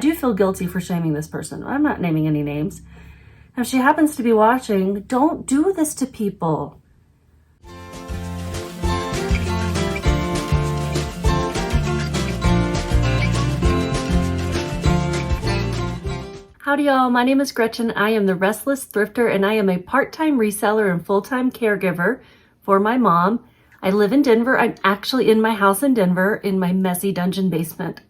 I do feel guilty for shaming this person. I'm not naming any names. If she happens to be watching, don't do this to people. Howdy y'all, my name is Gretchen. I am the Restless Thrifter and I am a part-time reseller and full-time caregiver for my mom. I live in Denver. I'm actually in my house in Denver in my messy dungeon basement.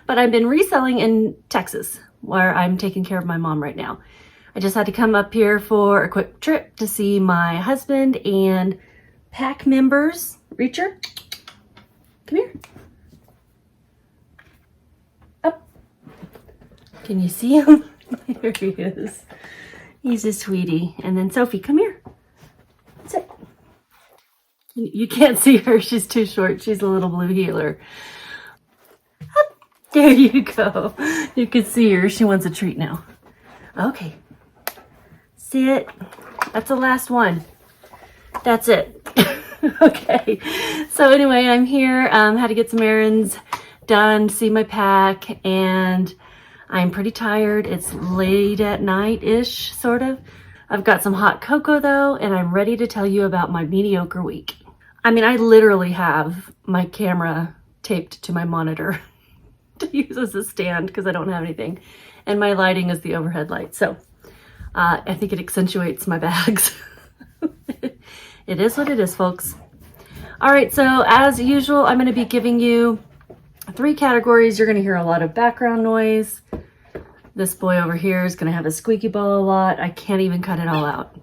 But I've been reselling in Texas where I'm taking care of my mom right now. I just had to come up here for a quick trip to see my husband and pack members. Reacher, come here. Up. Can you see him? There he is. He's a sweetie. And then Sophie, come here. Sit. You can't see her. She's too short. She's a little blue heeler. There you go. You can see her. She wants a treat now. Okay. Sit. That's the last one. That's it. Okay. So anyway, I'm here. Had to get some errands done, see my pack, and I'm pretty tired. It's late at night-ish, sort of. I've got some hot cocoa though, and I'm ready to tell you about my mediocre week. I mean, I literally have my camera taped to my monitor to use as a stand because I don't have anything. And my lighting is the overhead light. So I think it accentuates my bags. It is what it is, folks. All right, so as usual, I'm going to be giving you 3 categories. You're going to hear a lot of background noise. This boy over here is going to have a squeaky ball a lot. I can't even cut it all out.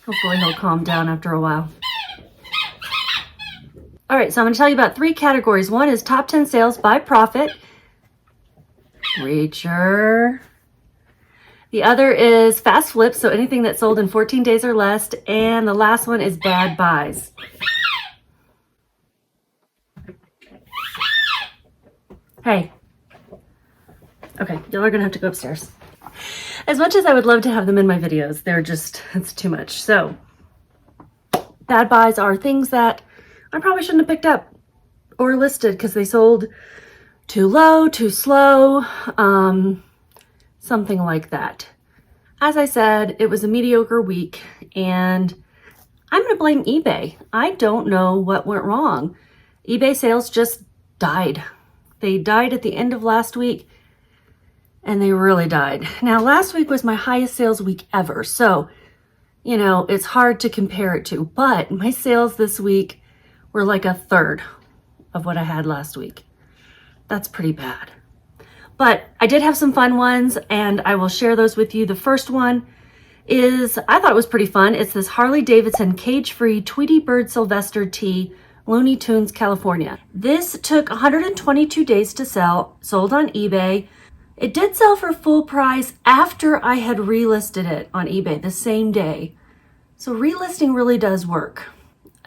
Hopefully he'll calm down after a while. All right, so I'm going to tell you about 3 categories. One is top 10 sales by profit. Reacher. The other is fast flips, so anything that's sold in 14 days or less. And the last one is bad buys. Hey. Okay, y'all are going to have to go upstairs. As much as I would love to have them in my videos, it's too much. So, bad buys are things that I probably shouldn't have picked up or listed because they sold too low, too slow, something like that. As I said, it was a mediocre week and I'm going to blame eBay. I don't know what went wrong. eBay sales just died. They died at the end of last week. And they really died. Now, last week was my highest sales week ever. So, you know, it's hard to compare it to. But my sales this week were like a third of what I had last week. That's pretty bad. But I did have some fun ones, and I will share those with you. The first one is, I thought it was pretty fun. It's this Harley Davidson cage-free Tweety Bird Sylvester tee, Looney Tunes, California. This took 122 days to sell, sold on eBay. It did sell for full price after I had relisted it on eBay the same day. So relisting really does work.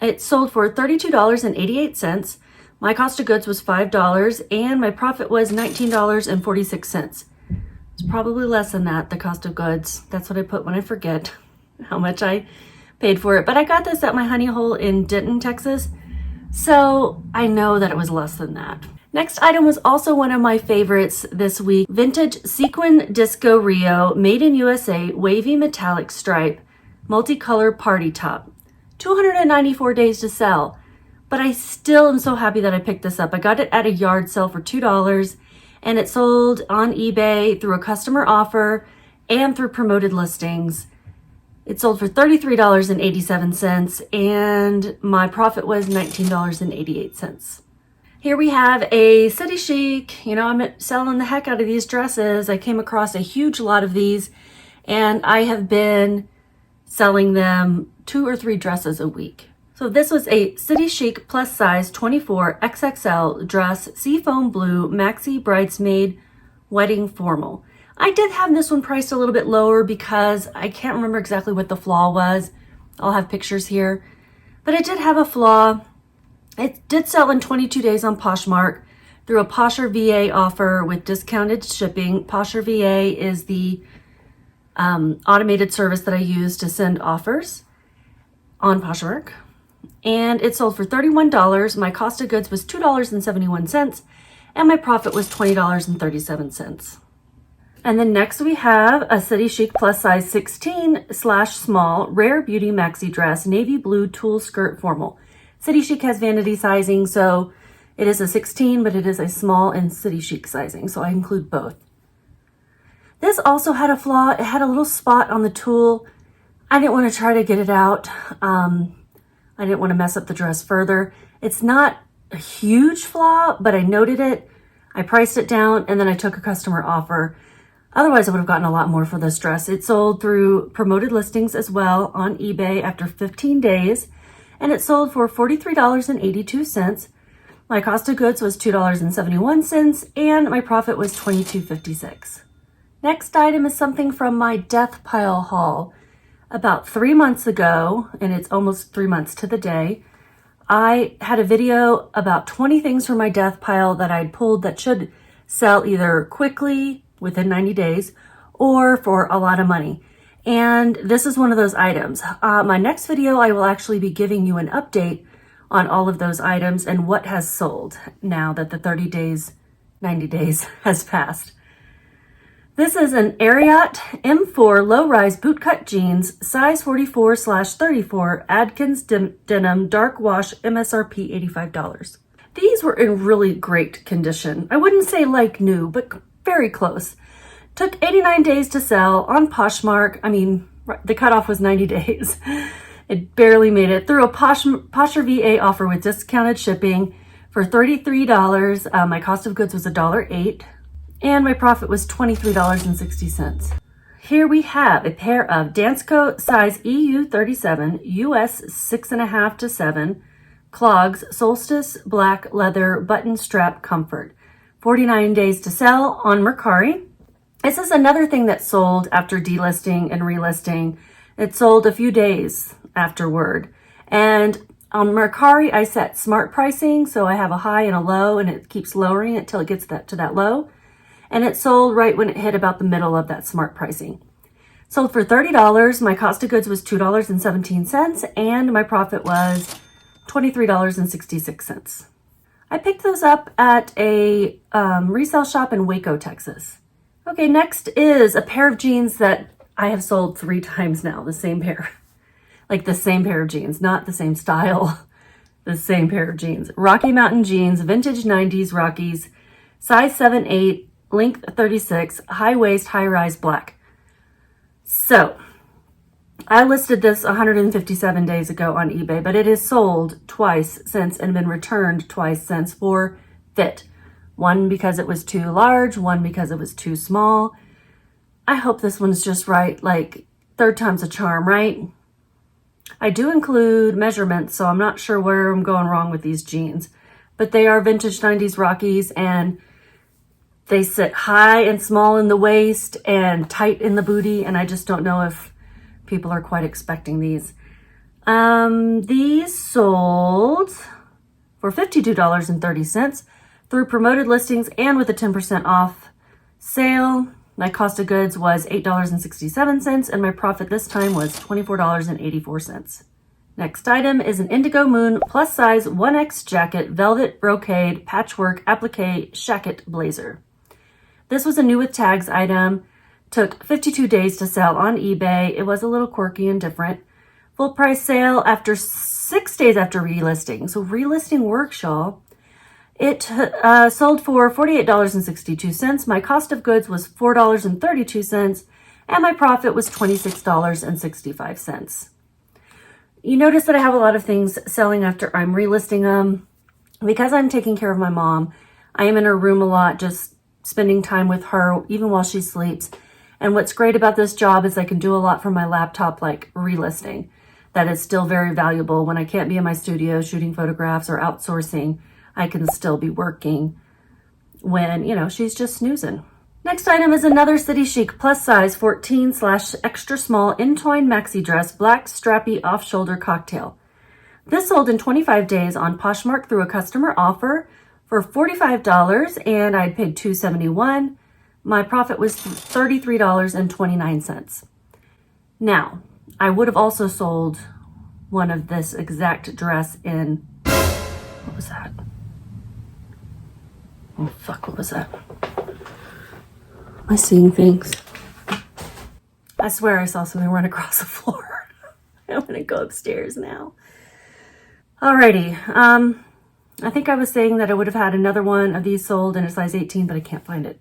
It sold for $32.88. My cost of goods was $5 and my profit was $19.46. It's probably less than that, the cost of goods. That's what I put when I forget how much I paid for it. But I got this at my honey hole in Denton, Texas. So I know that it was less than that. Next item was also one of my favorites this week. Vintage Sequin Disco Rio, made in USA, wavy metallic stripe, multicolor party top. 294 days to sell, but I still am so happy that I picked this up. I got it at a yard sale for $2 and it sold on eBay through a customer offer and through promoted listings. It sold for $33.87 and my profit was $19.88. Here we have a City Chic. You know, I'm selling the heck out of these dresses. I came across a huge lot of these and I have been selling them 2 or 3 dresses a week. So this was a City Chic plus size 24 XXL dress, seafoam blue, maxi bridesmaid wedding formal. I did have this one priced a little bit lower because I can't remember exactly what the flaw was. I'll have pictures here, but it did have a flaw. It did sell in 22 days on Poshmark through a Posher VA offer with discounted shipping. Posher VA is the automated service that I use to send offers on Poshmark. and it sold for $31. My cost of goods was $2.71, and my profit was $20.37. And then next we have a City Chic plus size 16/small rare beauty maxi dress, navy blue tulle skirt formal. City Chic has vanity sizing, so it is a 16, but it is a small and City Chic sizing, so I include both. This also had a flaw. It had a little spot on the tulle. I didn't want to try to get it out. I didn't want to mess up the dress further. It's not a huge flaw, but I noted it. I priced it down, and then I took a customer offer. Otherwise, I would have gotten a lot more for this dress. It sold through promoted listings as well on eBay after 15 days, and it sold for $43.82. My cost of goods was $2.71, and my profit was $22.56. Next item is something from my death pile haul. About 3 months ago, and it's almost 3 months to the day, I had a video about 20 things from my death pile that I'd pulled that should sell either quickly, within 90 days, or for a lot of money. And this is one of those items. My next video, I will actually be giving you an update on all of those items and what has sold now that the 30 days, 90 days has passed. This is an Ariat M4 low-rise bootcut jeans, size 44/34, Adkins denim, dark wash, MSRP $85. These were in really great condition. I wouldn't say like new, but very close. Took 89 days to sell on Poshmark. I mean, the cutoff was 90 days. It barely made it through a Posher VA offer with discounted shipping for $33. My cost of goods was $1.08, and my profit was $23.60. Here we have a pair of dance coat size EU 37, US 6.5 to 7, clogs, solstice, black leather, button strap comfort. 49 days to sell on Mercari. This is another thing that sold after delisting and relisting. It sold a few days afterward. And on Mercari, I set smart pricing, so I have a high and a low, and it keeps lowering it till it gets to that low. And it sold right when it hit about the middle of that smart pricing. Sold for $30. My cost of goods was $2.17, and my profit was $23.66. I picked those up at a resale shop in Waco, Texas. Okay, next is a pair of jeans that I have sold 3 times now, the same pair. Like the same pair of jeans, not the same style, the same pair of jeans. Rocky Mountain jeans, vintage 90s Rockies, size 7/8, length 36, high waist, high rise, black. So, I listed this 157 days ago on eBay, but it has sold twice since and been returned twice since for fit. One because it was too large, one because it was too small. I hope this one's just right, like 3rd time's a charm, right? I do include measurements, so I'm not sure where I'm going wrong with these jeans, but they are vintage 90s Rockies, and they sit high and small in the waist and tight in the booty, and I just don't know if people are quite expecting these. These sold for $52.30 through promoted listings and with a 10% off sale. My cost of goods was $8.67, and my profit this time was $24.84. Next item is an Indigo Moon plus size 1X jacket, velvet, brocade, patchwork, applique, shacket blazer. This was a new with tags item. Took 52 days to sell on eBay. It was a little quirky and different. Full price sale after 6 days after relisting. So relisting works, y'all. It sold for $48.62. My cost of goods was $4.32, and my profit was $26.65. You notice that I have a lot of things selling after I'm relisting them. Because I'm taking care of my mom, I am in her room a lot, just spending time with her, even while she sleeps. And what's great about this job is I can do a lot from my laptop, like relisting. That is still very valuable. When I can't be in my studio shooting photographs or outsourcing, I can still be working when, she's just snoozing. Next item is another City Chic plus size 14/extra small in-twine maxi dress, black strappy off-shoulder cocktail. This sold in 25 days on Poshmark through a customer offer for $45, and I'd paid $271. My profit was $33.29. Now, I would have also sold one of this exact dress in, what was that? Oh fuck, what was that? Am I seeing things? I swear I saw something run across the floor. I'm gonna go upstairs now. Alrighty, I think I was saying that I would have had another one of these sold in a size 18, but I can't find it.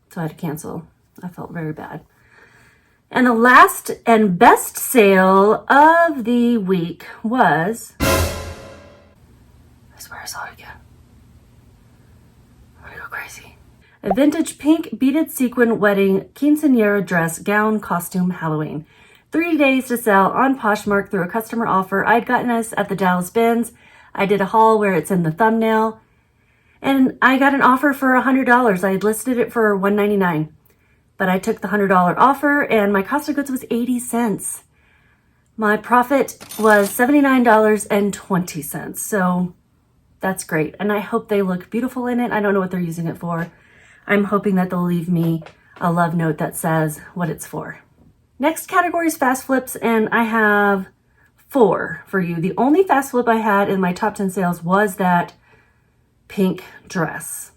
So I had to cancel. I felt very bad. And the last and best sale of the week was, I swear I saw it again. I'm gonna go crazy. A vintage pink beaded sequin wedding quinceañera dress gown costume Halloween. 3 days to sell on Poshmark through a customer offer. I'd gotten us at the Dallas Bins. I did a haul where it's in the thumbnail. And I got an offer for $100. I had listed it for $199. But I took the $100 offer and my cost of goods was 80 cents. My profit was $79.20. So that's great. And I hope they look beautiful in it. I don't know what they're using it for. I'm hoping that they'll leave me a love note that says what it's for. Next category is fast flips, and I have 4 for you. The only fast flip I had in my top 10 sales was that pink dress.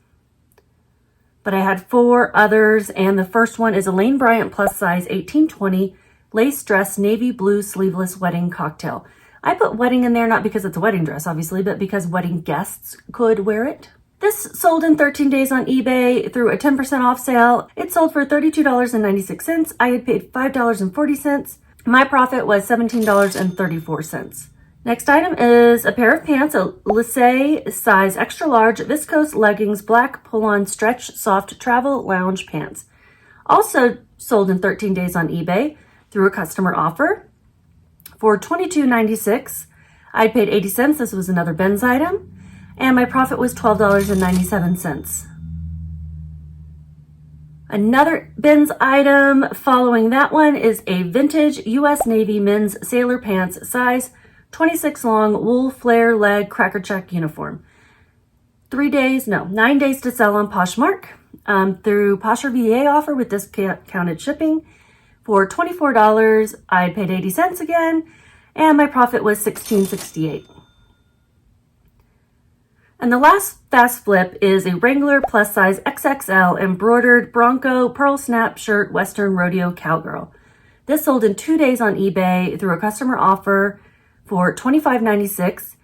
But I had 4 others, and the first one is a Lane Bryant plus size 1820 lace dress navy blue sleeveless wedding cocktail. I put wedding in there not because it's a wedding dress, obviously, but because wedding guests could wear it. This sold in 13 days on eBay through a 10% off sale. It sold for $32.96. I had paid $5.40. My profit was $17.34. Next item is a pair of pants, a Lissé size extra large viscose leggings, black pull-on stretch soft travel lounge pants. Also sold in 13 days on eBay through a customer offer for $22.96. I paid 80 cents. This was another Ben's item. And my profit was $12.97. Another Ben's item following that one is a vintage U.S. Navy men's sailor pants size 26 long wool flare leg cracker check uniform. 9 days to sell on Poshmark through Posher VA offer with discounted shipping for $24. I paid 80 cents again, and my profit was $16.68. And the last fast flip is a Wrangler plus size XXL embroidered Bronco pearl snap shirt Western Rodeo Cowgirl. This sold in 2 days on eBay through a customer offer for $25.96,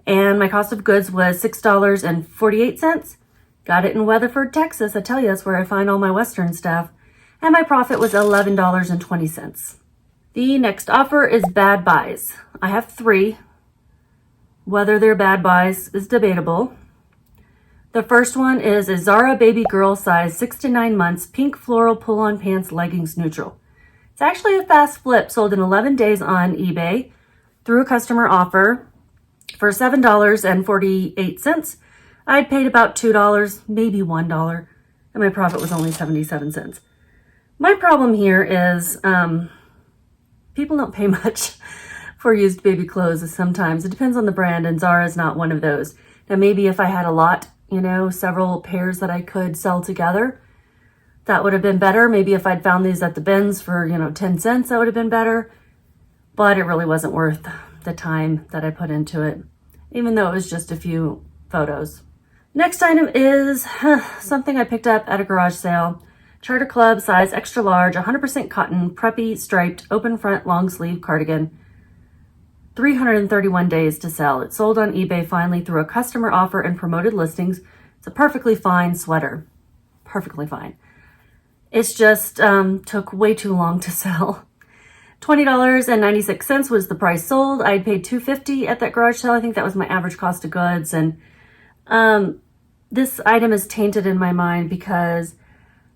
and my cost of goods was $6.48. Got it in Weatherford, Texas. I tell you, that's where I find all my Western stuff. And my profit was $11.20. The next offer is bad buys. I have 3. Whether they're bad buys is debatable. The first one is a Zara baby girl size 6 to 9 months pink floral pull-on pants leggings neutral. It's actually a fast flip, sold in 11 days on eBay through a customer offer for $7.48. I'd paid about $2, maybe $1, and my profit was only 77 cents. My problem here is people don't pay much for used baby clothes sometimes. It depends on the brand, and Zara is not one of those. Now, maybe if I had a lot, several pairs that I could sell together, that would have been better. Maybe if I'd found these at the bins for, 10 cents, that would have been better. But it really wasn't worth the time that I put into it, even though it was just a few photos. Next item is something I picked up at a garage sale. Charter Club size extra large, 100% cotton, preppy, striped, open front, long sleeve cardigan. 331 days to sell. It sold on eBay finally through a customer offer and promoted listings. It's a perfectly fine sweater. Perfectly fine. It's just took way too long to sell. $20.96 was the price sold. I'd paid $2.50 at that garage sale. I think that was my average cost of goods. And this item is tainted in my mind because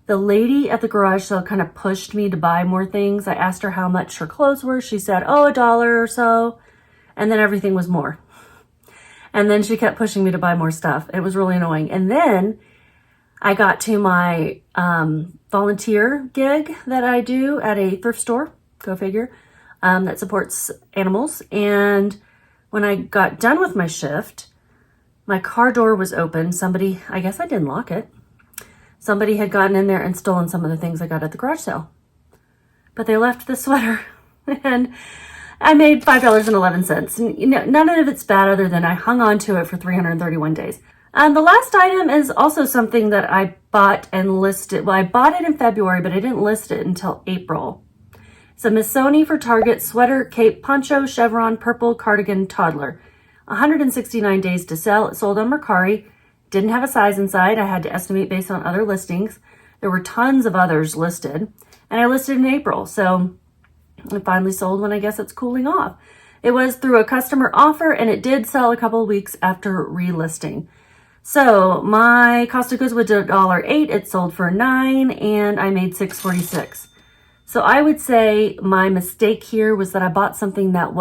the lady at the garage sale kind of pushed me to buy more things. I asked her how much her clothes were. She said, $1 or so. And then everything was more. And then she kept pushing me to buy more stuff. It was really annoying. And then I got to my volunteer gig that I do at a thrift store, go figure, that supports animals. And when I got done with my shift, my car door was open. Somebody, I guess I didn't lock it. Somebody had gotten in there and stolen some of the things I got at the garage sale. But they left the sweater. And I made $5.11. And you know, none of it's bad other than I hung on to it for 331 days. And the last item is also something that I bought and listed. Well, I bought it in February, but I didn't list it until April. It's a Missoni for Target sweater, cape, poncho, chevron, purple, cardigan, toddler. 169 days to sell. It sold on Mercari. Didn't have a size inside. I had to estimate based on other listings. There were tons of others listed. And I listed in April. So it finally sold when I guess it's cooling off. It was through a customer offer, and it did sell a couple of weeks after relisting. So my cost of goods was $1.08. It sold for $9, and I made $6.46. So I would say my mistake here was that I bought something that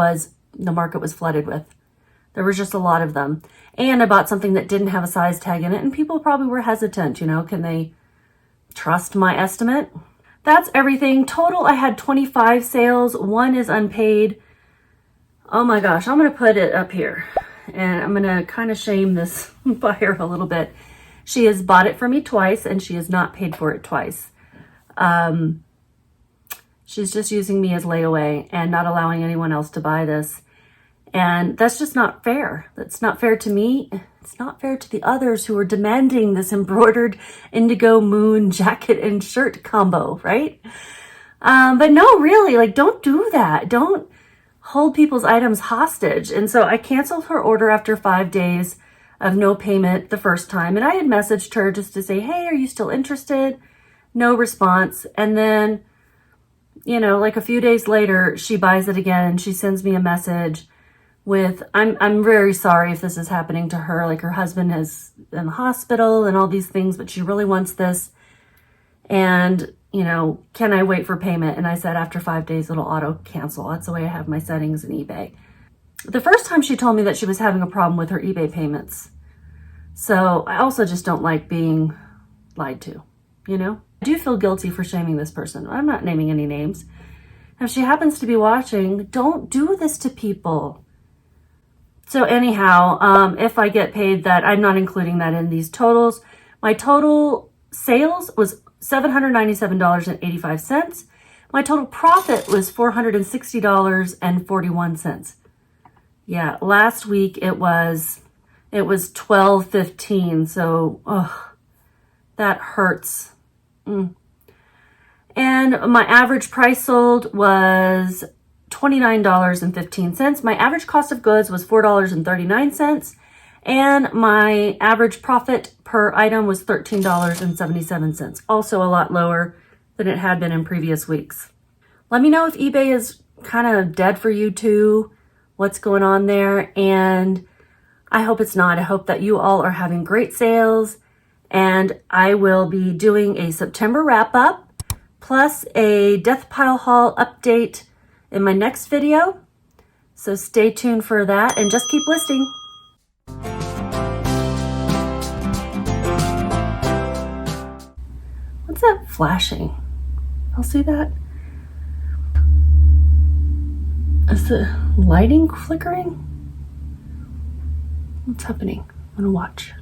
the market was flooded with. There was just a lot of them. And I bought something that didn't have a size tag in it, and people probably were hesitant, can they trust my estimate? That's everything. Total, I had 25 sales. 1 is unpaid. Oh my gosh, I'm going to put it up here. And I'm going to kind of shame this buyer a little bit. She has bought it for me twice, and she has not paid for it twice. She's just using me as layaway and not allowing anyone else to buy this. And that's just not fair. That's not fair to me. It's not fair to the others who are demanding this embroidered indigo moon jacket and shirt combo, right? But no, really, don't do that. Don't hold people's items hostage. And so I canceled her order after 5 days of no payment the first time. And I had messaged her just to say, hey, are you still interested? No response. And then, a few days later, she buys it again and she sends me a message with, I'm very sorry if this is happening to her. Her husband is in the hospital and all these things, but she really wants this. And, can I wait for payment? And I said, after 5 days, it'll auto cancel. That's the way I have my settings in eBay. The first time she told me that she was having a problem with her eBay payments. So I also just don't like being lied to, I do feel guilty for shaming this person. I'm not naming any names. If she happens to be watching, don't do this to people. So anyhow, if I get paid that, I'm not including that in these totals. My total sales was $797.85. My total profit was $460.41. Yeah, last week it was $12.15. So, that hurts. And my average price sold was $29.15. My average cost of goods was $4.39. And my average profit per item was $13.77. Also a lot lower than it had been in previous weeks. Let me know if eBay is kind of dead for you too. What's going on there? And I hope it's not. I hope that you all are having great sales. And I will be doing a September wrap up plus a death pile haul update in my next video. So stay tuned for that and just keep listing. What's that flashing? I'll see that. Is the lighting flickering? What's happening? I'm gonna watch.